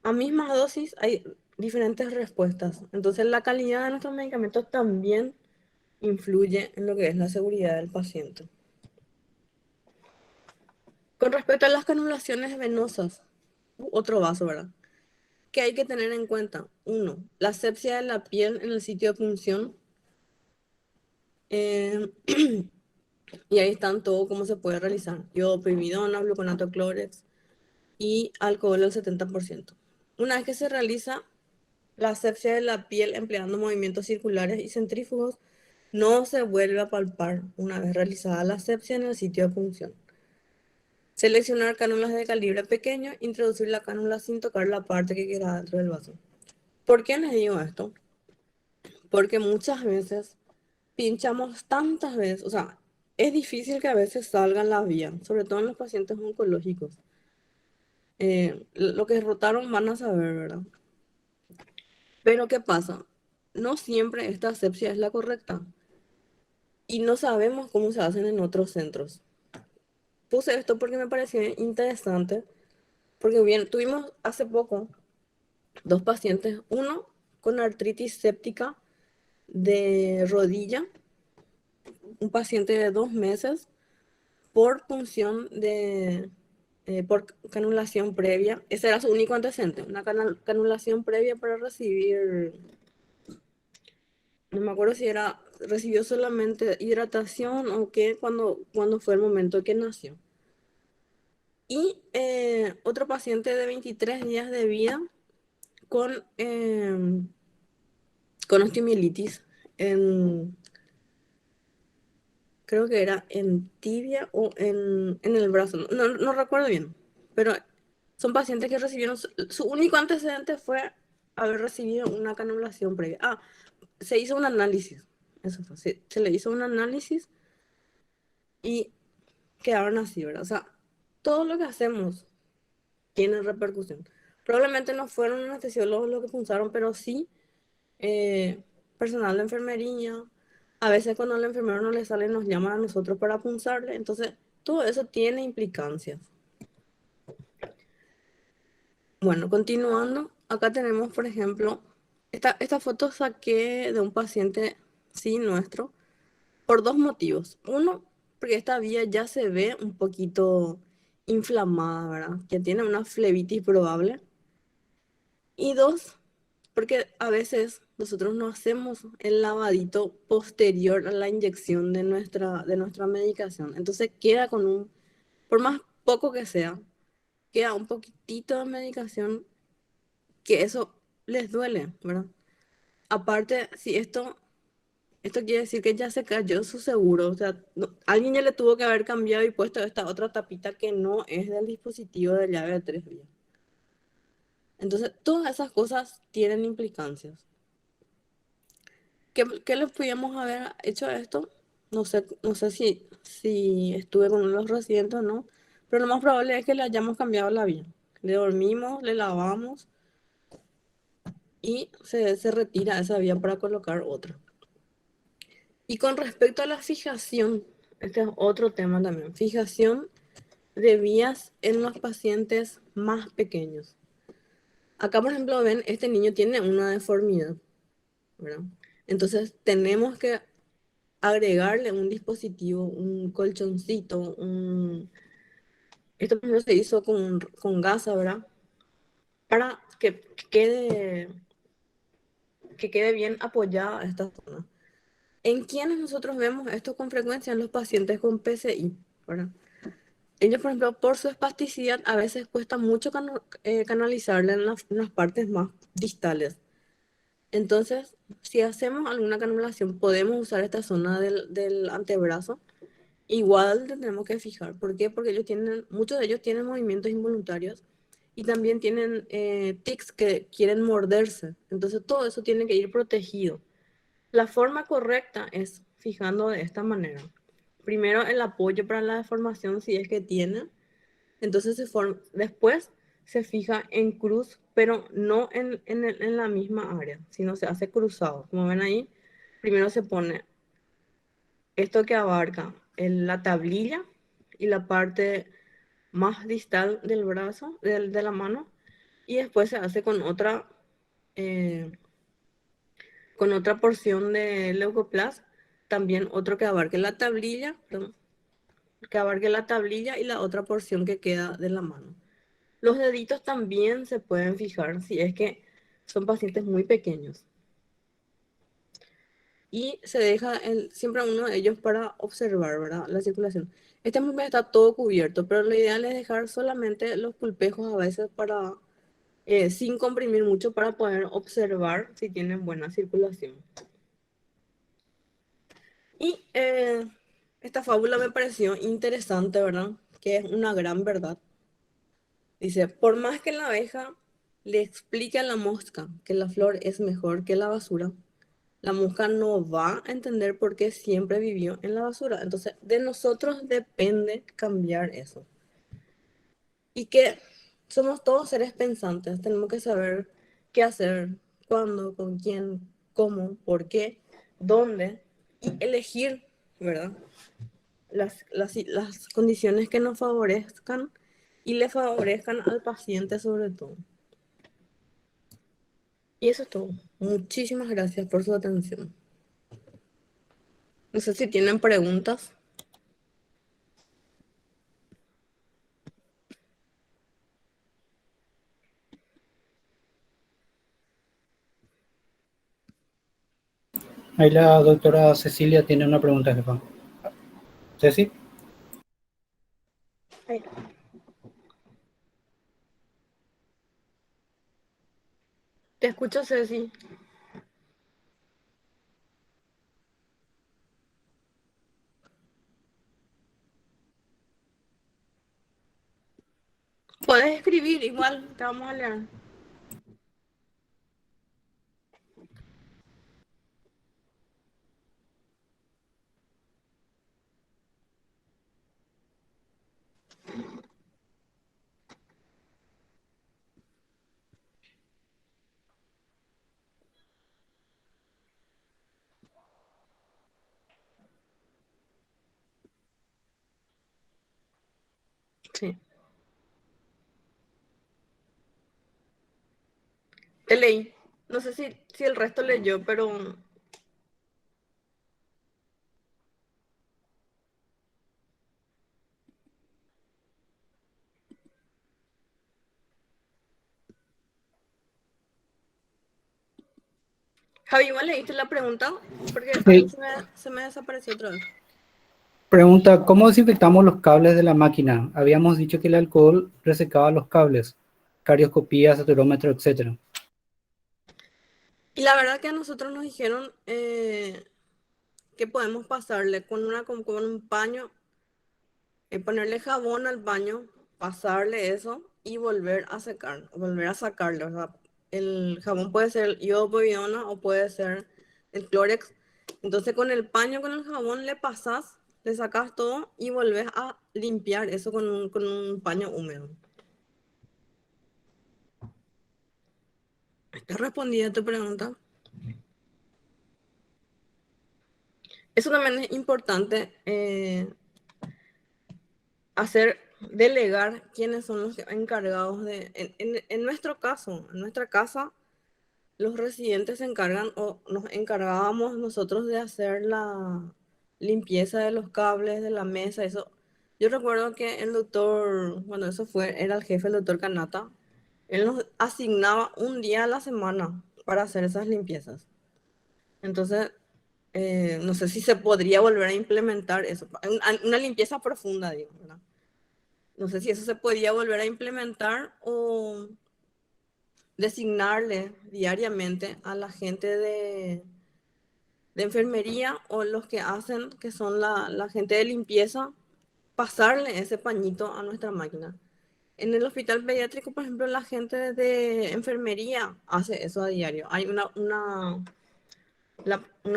a misma dosis hay diferentes respuestas. Entonces, la calidad de nuestros medicamentos también influye en lo que es la seguridad del paciente. Con respecto a las canulaciones venosas, otro vaso, ¿verdad? ¿Qué hay que tener en cuenta? Uno, la asepsia de la piel en el sitio de punción. Eh, y ahí están todo cómo se puede realizar. Iodoprimidona, gluconato clórex y alcohol al 70%. Una vez que se realiza la asepsia de la piel empleando movimientos circulares y centrífugos, no se vuelve a palpar una vez realizada la asepsia en el sitio de punción. Seleccionar cánulas de calibre pequeño, introducir la cánula sin tocar la parte que queda dentro del vaso. ¿Por qué les digo esto? Porque muchas veces pinchamos tantas veces, o sea, es difícil que a veces salgan las vías, sobre todo en los pacientes oncológicos. Lo que rotaron van a saber, ¿verdad? Pero ¿qué pasa? No siempre esta asepsia es la correcta y no sabemos cómo se hacen en otros centros. Puse esto porque me pareció interesante, porque bien, tuvimos hace poco dos pacientes, uno con artritis séptica de rodilla, un paciente de 2 meses, por punción por canulación previa. Ese era su único antecedente, una canulación previa para recibir, no me acuerdo si recibió solamente hidratación o qué, cuando fue el momento que nació. Y otro paciente de 23 días de vida con osteomielitis creo que era en tibia o en el brazo, no recuerdo bien, pero son pacientes que recibieron, su único antecedente fue haber recibido una canulación previa. Se hizo un análisis, eso fue, se le hizo un análisis y quedaron así, ¿verdad? O sea, todo lo que hacemos tiene repercusión. Probablemente no fueron anestesiólogos los que punzaron, pero sí personal de enfermería. A veces cuando al enfermero no le sale, nos llaman a nosotros para punzarle. Entonces, todo eso tiene implicancias. Bueno, continuando, acá tenemos, por ejemplo, esta foto saqué de un paciente, sí, nuestro, por dos motivos. Uno, porque esta vía ya se ve un poquito inflamada, ¿verdad? Que tiene una flebitis probable. Y dos, porque a veces nosotros no hacemos el lavadito posterior a la inyección de nuestra medicación. Entonces queda por más poco que sea, queda un poquitito de medicación que eso les duele, ¿verdad? Aparte, si esto quiere decir que ya se cayó su seguro, o sea, alguien ya le tuvo que haber cambiado y puesto esta otra tapita que no es del dispositivo de llave de 3 vías. Entonces, todas esas cosas tienen implicancias. ¿Qué les podíamos haber hecho esto? No sé si estuve con uno de los residentes o no, pero lo más probable es que le hayamos cambiado la vía. Le dormimos, le lavamos y se retira esa vía para colocar otra. Y con respecto a la fijación, este es otro tema también, fijación de vías en los pacientes más pequeños. Acá, por ejemplo, ven, este niño tiene una deformidad, ¿verdad? Entonces tenemos que agregarle un dispositivo, un colchoncito, esto primero se hizo con gasa, ¿verdad? Para que quede bien apoyada esta zona. ¿En quiénes nosotros vemos esto con frecuencia? En los pacientes con PCI, ¿verdad? Ellos, por ejemplo, por su espasticidad, a veces cuesta mucho canalizarla en las partes más distales. Entonces, si hacemos alguna canalización, podemos usar esta zona del antebrazo. Igual tenemos que fijar. ¿Por qué? Porque muchos de ellos tienen movimientos involuntarios y también tienen tics que quieren morderse. Entonces, todo eso tiene que ir protegido. La forma correcta es fijando de esta manera. Primero el apoyo para la deformación, si es que tiene. Entonces después se fija en cruz, pero no en la misma área, sino se hace cruzado. Como ven ahí, primero se pone esto que abarca la tablilla y la parte más distal del brazo, de la mano, y después se hace eh, con otra porción de leucoplas, también otro que abarque la tablilla, perdón, que abarque la tablilla y la otra porción que queda de la mano. Los deditos también se pueden fijar si es que son pacientes muy pequeños. Y se deja siempre a uno de ellos para observar, ¿verdad? La circulación. Este momento está todo cubierto, pero lo ideal es dejar solamente los pulpejos a veces sin comprimir mucho para poder observar si tienen buena circulación. Y esta fábula me pareció interesante, ¿verdad? Que es una gran verdad. Dice, por más que la abeja le explique a la mosca que la flor es mejor que la basura, la mosca no va a entender por qué siempre vivió en la basura. Entonces, de nosotros depende cambiar eso. Y que somos todos seres pensantes, tenemos que saber qué hacer, cuándo, con quién, cómo, por qué, dónde, y elegir, ¿verdad? Las condiciones que nos favorezcan y le favorezcan al paciente sobre todo. Y eso es todo. Muchísimas gracias por su atención. No sé si tienen preguntas. Ahí la doctora Cecilia tiene una pregunta, jefa. Ceci, Ay, te escucho, Ceci. Puedes escribir, igual te vamos a leer. Sí, te leí. No sé si el resto leyó, pero Javi, igual leíste la pregunta porque a mí sí, se me desapareció otra vez. pregunta, ¿cómo desinfectamos los cables de la máquina? Habíamos dicho que el alcohol resecaba los cables, carioscopía, saturómetro, etcétera. Y la verdad que a nosotros nos dijeron que podemos pasarle con un paño, ponerle jabón al baño, pasarle eso y volver a sacarlo. O sea, el jabón puede ser el iodopovidona o puede ser el Clórex. Entonces con el paño, con el jabón le pasas, le sacas todo y volvés a limpiar eso con un paño húmedo. ¿Te respondí a tu pregunta? Eso también es importante, delegar quiénes son los encargados en nuestro caso, en nuestra casa, los residentes se encargan o nos encargábamos nosotros de hacer la limpieza de los cables, de la mesa, eso. Yo recuerdo que el doctor, bueno, era el jefe, el doctor Kanata, él nos asignaba un día a la semana para hacer esas limpiezas. Entonces, no sé si se podría volver a implementar eso, una limpieza profunda, digo, ¿verdad? No sé si eso se podía volver a implementar o designarle diariamente a la gente de enfermería o los que hacen, que son la gente de limpieza, pasarle ese pañito a nuestra máquina. En el hospital pediátrico, por ejemplo, la gente de enfermería hace eso a diario. Hay una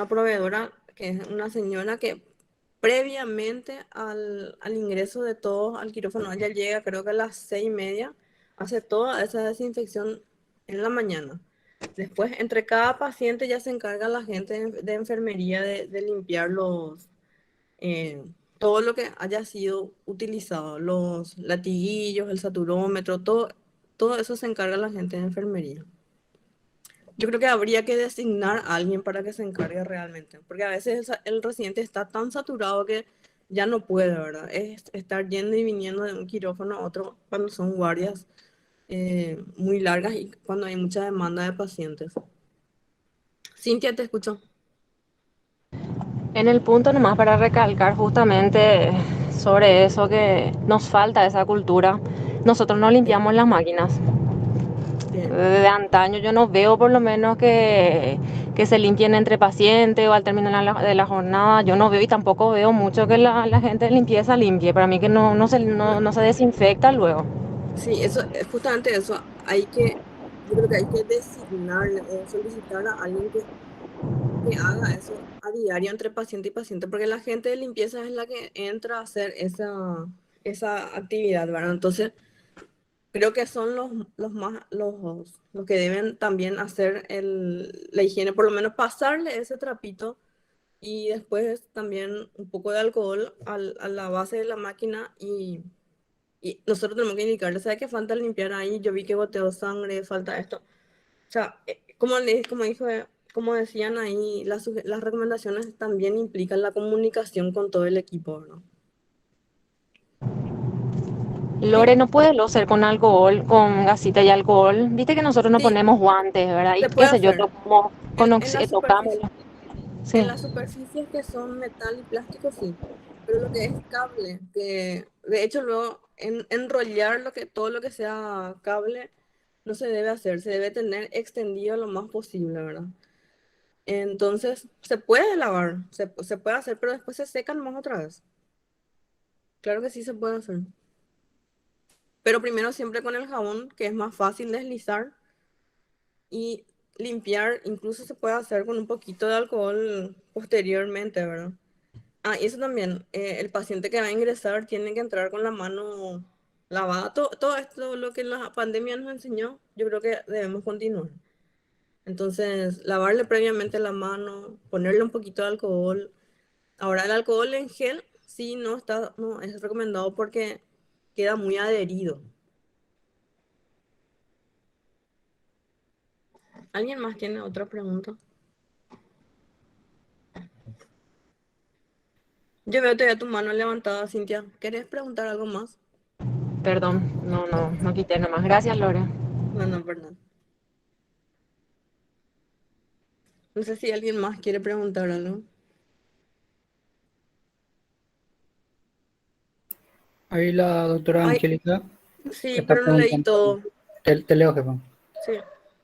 proveedora que es una señora que previamente al ingreso de todos al quirófano, ella llega creo que a las 6:30, hace toda esa desinfección en la mañana. Después, entre cada paciente ya se encarga la gente de enfermería de limpiar todo lo que haya sido utilizado, los latiguillos, el saturómetro, todo eso se encarga la gente de enfermería. Yo creo que habría que designar a alguien para que se encargue realmente, porque a veces el residente está tan saturado que ya no puede, ¿verdad? Es estar yendo y viniendo de un quirófano a otro cuando son guardias muy largas y cuando hay mucha demanda de pacientes. Cintia, te escucho. En el punto nomás para recalcar justamente sobre eso que nos falta esa cultura. Nosotros no Bien, limpiamos las máquinas. bien. De antaño yo no veo por lo menos que se limpien entre pacientes o al término de la jornada. Yo no veo y tampoco veo mucho que la gente de limpieza limpie. Para mí que no se desinfecta luego. Sí, eso, justamente eso, yo creo que hay que designarle o solicitar a alguien que haga eso a diario entre paciente y paciente, porque la gente de limpieza es la que entra a hacer esa actividad, ¿verdad? Entonces, creo que son los que deben también hacer la higiene, por lo menos pasarle ese trapito y después también un poco de alcohol a la base de la máquina y nosotros tenemos que indicarle, ¿sabe qué falta limpiar ahí? Yo vi que goteó sangre, falta esto. O sea, como decían ahí, las recomendaciones también implican la comunicación con todo el equipo, ¿no? Sí, Lore, no puede lo ser con alcohol, con gasita y alcohol. Viste que nosotros no sí, ponemos guantes, ¿verdad? Y se qué puede sé yo, hacer. tocamos, En la tocamos. superficie, en Sí. las superficies que son metal y plástico, sí. Pero lo que es cable, que de hecho luego enrollar todo lo que sea cable, no se debe hacer, se debe tener extendido lo más posible, ¿verdad? Entonces, se puede lavar, se puede hacer, pero después se secan más otra vez. Claro que sí se puede hacer. Pero primero siempre con el jabón, que es más fácil deslizar y limpiar, incluso se puede hacer con un poquito de alcohol posteriormente, ¿verdad? Ah, y eso también, el paciente que va a ingresar tiene que entrar con la mano lavada. Todo esto, lo que la pandemia nos enseñó, yo creo que debemos continuar. Entonces, lavarle previamente la mano, ponerle un poquito de alcohol. Ahora, el alcohol en gel sí no es recomendado porque queda muy adherido. ¿Alguien más tiene otra pregunta? Yo veo todavía tu mano levantada, Cintia. ¿Querés preguntar algo más? Perdón, no quité nomás. Gracias, Lore. No, no, perdón. No sé si alguien más quiere preguntar algo. Ahí la doctora Ay, Angélica sí, está pero no leí preguntando. todo. Te leo, jefa. Sí.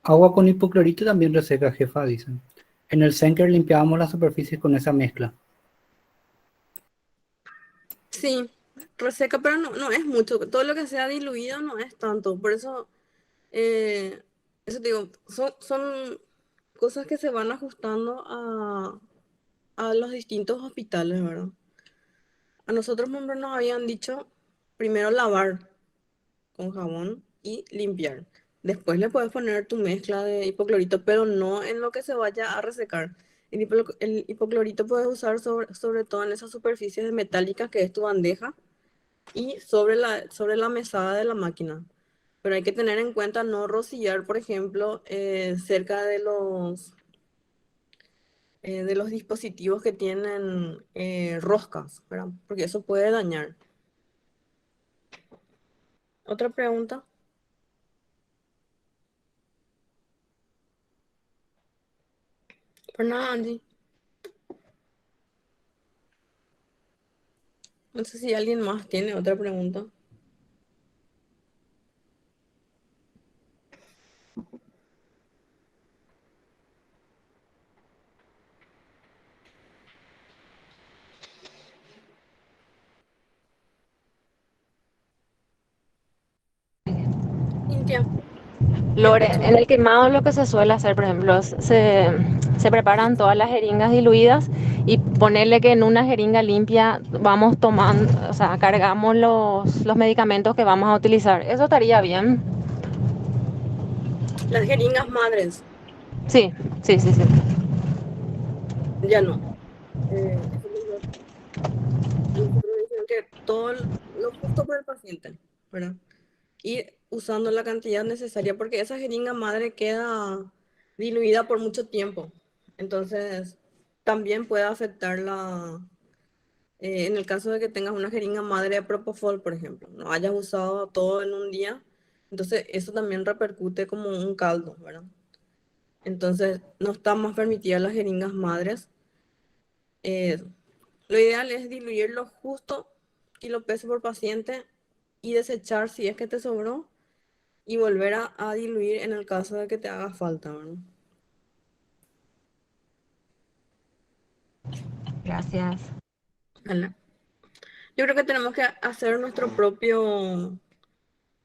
Agua con hipoclorito también reseca, jefa, dicen. En el Senker limpiábamos las superficies con esa mezcla. Sí, reseca, pero no es mucho. Todo lo que sea diluido no es tanto. Por eso, eso te digo, son cosas que se van ajustando a los distintos hospitales, ¿verdad? A nosotros, por ejemplo, nos habían dicho primero lavar con jabón y limpiar. Después le puedes poner tu mezcla de hipoclorito, pero no en lo que se vaya a resecar. El hipoclorito puedes usar sobre todo en esas superficies metálicas que es tu bandeja y sobre la mesada de la máquina. Pero hay que tener en cuenta no rociar, por ejemplo, cerca de los dispositivos que tienen roscas, ¿verdad? Porque eso puede dañar. ¿Otra pregunta? Pues nada, Angie. No sé si alguien más tiene otra pregunta. Cintia, te Lore, escucho. en el quemado lo que se suele hacer, por ejemplo, se preparan todas las jeringas diluidas y ponerle que en una jeringa limpia vamos tomando, o sea, cargamos los medicamentos que vamos a utilizar. ¿Eso estaría bien? Las jeringas madres, Sí, sí, sí, sí. ya no. Eso a nosotros nos dicen que todo lo justo para el paciente, ¿verdad? Y usando la cantidad necesaria, porque esa jeringa madre queda diluida por mucho tiempo. Entonces, también puede afectar en el caso de que tengas una jeringa madre de Propofol, por ejemplo, no hayas usado todo en un día, entonces eso también repercute como un caldo, ¿verdad? Entonces, no están más permitidas las jeringas madres. Eh, lo ideal es diluir lo justo y lo peso por paciente y desechar si es que te sobró y volver a diluir en el caso de que te haga falta, ¿verdad? Gracias. ¿Vale? Yo creo que tenemos que hacer nuestro propio,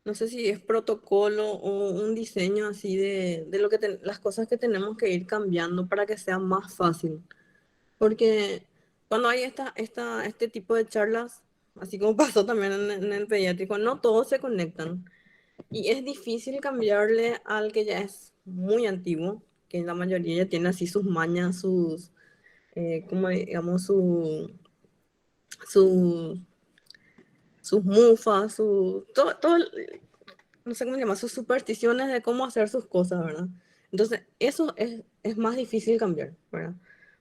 no sé si es protocolo o un diseño así de lo que las cosas que tenemos que ir cambiando para que sea más fácil. Porque cuando hay este tipo de charlas, así como pasó también en el pediátrico, no todos se conectan. Y es difícil cambiarle al que ya es muy antiguo, que la mayoría ya tiene así sus mañas, como digamos, su, sus mufas, todo, no sé cómo se llama, sus supersticiones de cómo hacer sus cosas, ¿verdad? Entonces, eso es más difícil cambiar, ¿verdad?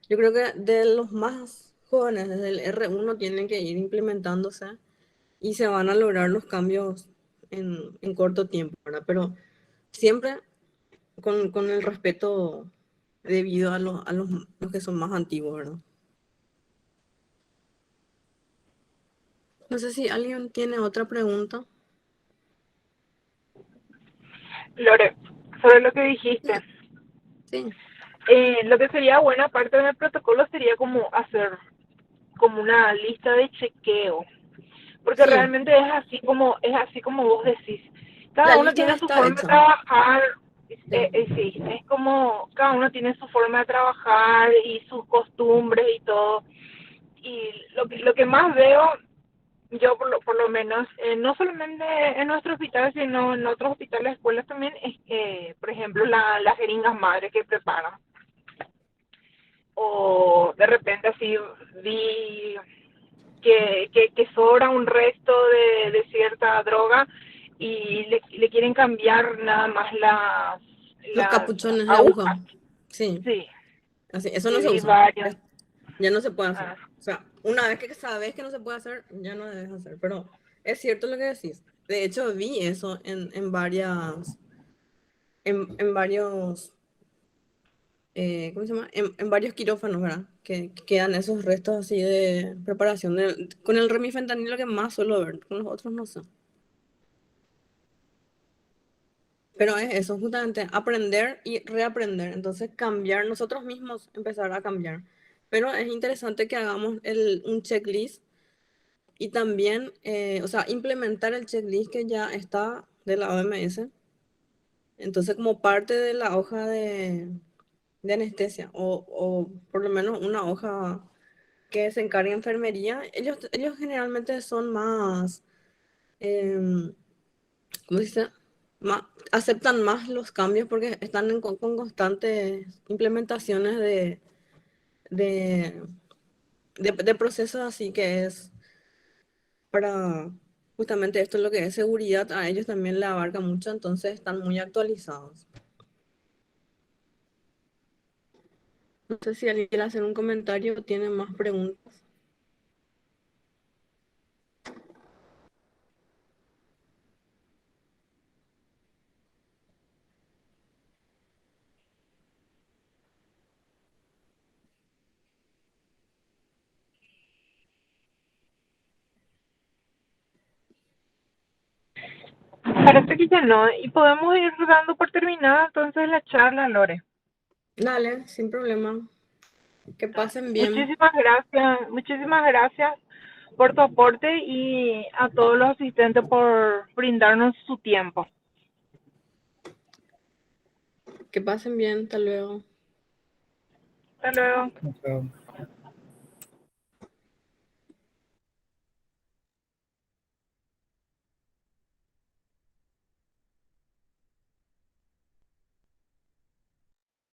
Yo creo que de los más jóvenes, desde el R1, tienen que ir implementándose y se van a lograr los cambios en corto tiempo, ¿verdad? Pero siempre con el respeto debido los que son más antiguos, ¿verdad? No sé si alguien tiene otra pregunta. Lore, sobre lo que dijiste, Sí, lo que sería buena parte del protocolo sería como hacer como una lista de chequeo, porque sí. realmente es así como vos decís. La Cada uno lista tiene su está forma de hecha. trabajar, Sí. sí, es como cada uno tiene su forma de trabajar y sus costumbres y todo. Y lo que más veo yo por lo menos, no solamente en nuestro hospital, sino en otros hospitales, escuelas también, es por ejemplo, las jeringas madres que preparan. O de repente así vi que sobra un resto de cierta droga y le quieren cambiar nada más Los las capuchones de aguja. agujas. Sí, Sí, así. Eso y no se vi usa. varios. Ya no se puede hacer. Ah, O sea, una vez que sabes que no se puede hacer, ya no debes hacer. Pero es cierto lo que decís. De hecho, vi eso en varios, ¿cómo se llama? En varios quirófanos, ¿verdad? Que quedan esos restos así de preparación. Con el remifentanilo que más suelo ver, con los otros no sé. Pero es eso, justamente aprender y reaprender. Entonces, cambiar nosotros mismos, empezar a cambiar. Pero es interesante que hagamos un checklist Y también, o sea, implementar el checklist que ya está de la OMS. Entonces, como parte de la hoja de anestesia, o por lo menos una hoja que se encargue de enfermería, ellos generalmente son más, em, ¿cómo se dice? Aceptan más los cambios porque están con constantes implementaciones de, de procesos así que es para justamente esto, lo que es seguridad, a ellos también le abarca mucho, entonces están muy actualizados. No sé si alguien quiere hacer un comentario o tiene más preguntas. Parece que ya no. Y podemos ir dando por terminada entonces la charla, Lore. Dale, sin problema. Que pasen bien. Muchísimas gracias por tu aporte y a todos los asistentes por brindarnos su tiempo. Que pasen bien. Hasta luego. Hasta luego. Chao.